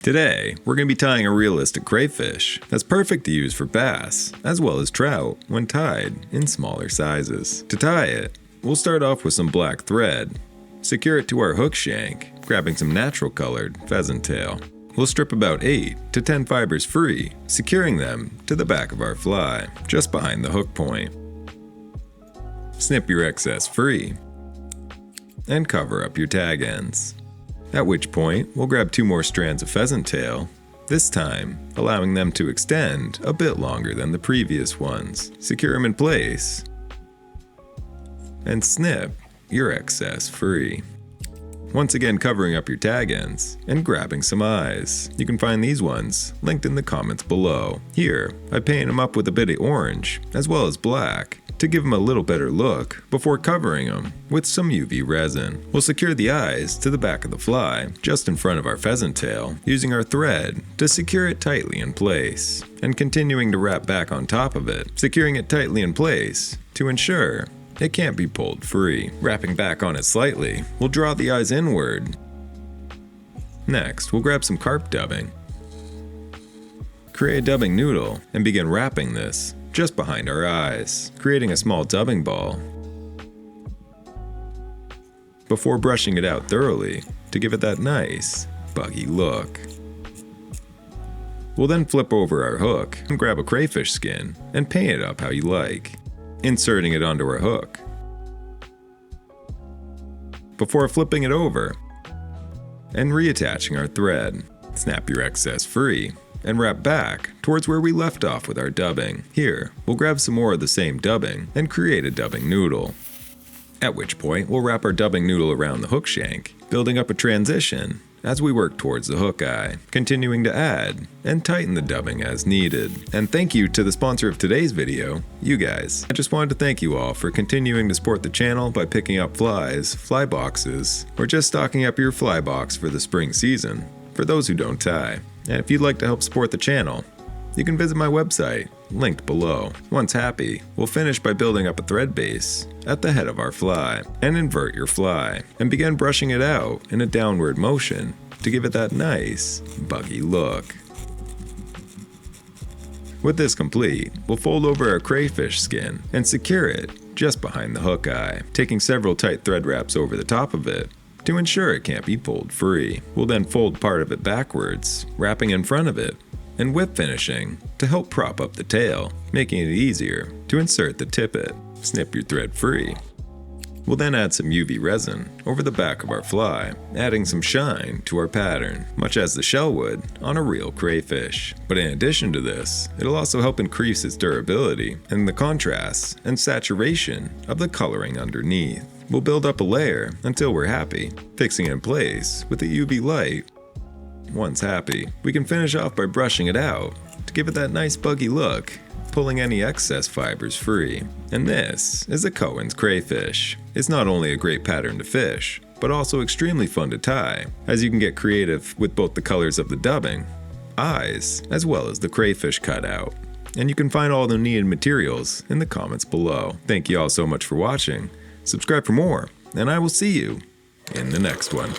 Today, we're going to be tying a realistic crayfish that's perfect to use for bass, as well as trout when tied in smaller sizes. To tie it, we'll start off with some black thread, secure it to our hook shank, grabbing some natural colored pheasant tail. We'll strip about 8 to 10 fibers free, securing them to the back of our fly, just behind the hook point. Snip your excess free, and cover up your tag ends. At which point, we'll grab 2 more strands of pheasant tail, this time allowing them to extend a bit longer than the previous ones. Secure them in place, and snip your excess free. Once again covering up your tag ends and grabbing some eyes. You can find these ones linked in the comments below. Here, I paint them up with a bit of orange as well as black to give them a little better look before covering them with some UV resin. We'll secure the eyes to the back of the fly just in front of our pheasant tail, using our thread to secure it tightly in place and continuing to wrap back on top of it, securing it tightly in place to ensure it can't be pulled free. Wrapping back on it slightly, we'll draw the eyes inward. Next, we'll grab some carp dubbing, create a dubbing noodle, and begin wrapping this just behind our eyes, creating a small dubbing ball before brushing it out thoroughly to give it that nice, buggy look. We'll then flip over our hook and grab a crayfish skin and paint it up how you like, inserting it onto our hook before flipping it over and reattaching our thread. Snap your excess free and wrap back towards where we left off with our dubbing. Here, we'll grab some more of the same dubbing and create a dubbing noodle. At which point, we'll wrap our dubbing noodle around the hook shank, building up a transition as we work towards the hook eye, continuing to add and tighten the dubbing as needed. And thank you to the sponsor of today's video, you guys. I just wanted to thank you all for continuing to support the channel by picking up flies, fly boxes, or just stocking up your fly box for the spring season, for those who don't tie. And if you'd like to help support the channel, you can visit my website, linked below. Once happy, we'll finish by building up a thread base at the head of our fly, and invert your fly, and begin brushing it out in a downward motion to give it that nice, buggy look. With this complete, we'll fold over our crayfish skin and secure it just behind the hook eye, taking several tight thread wraps over the top of it to ensure it can't be pulled free. We'll then fold part of it backwards, wrapping in front of it, and whip finishing to help prop up the tail, making it easier to insert the tippet. Snip your thread free. We'll then add some UV resin over the back of our fly, adding some shine to our pattern, much as the shell would on a real crayfish. But in addition to this, it'll also help increase its durability and the contrast and saturation of the coloring underneath. We'll build up a layer until we're happy, fixing it in place with the UV light. Once happy, we can finish off by brushing it out to give it that nice buggy look, pulling any excess fibers free. And this is a Cohen's crayfish. It's not only a great pattern to fish, but also extremely fun to tie, as you can get creative with both the colors of the dubbing, eyes, as well as the crayfish cutout. And you can find all the needed materials in the comments below. Thank you all so much for watching. Subscribe for more, and I will see you in the next one.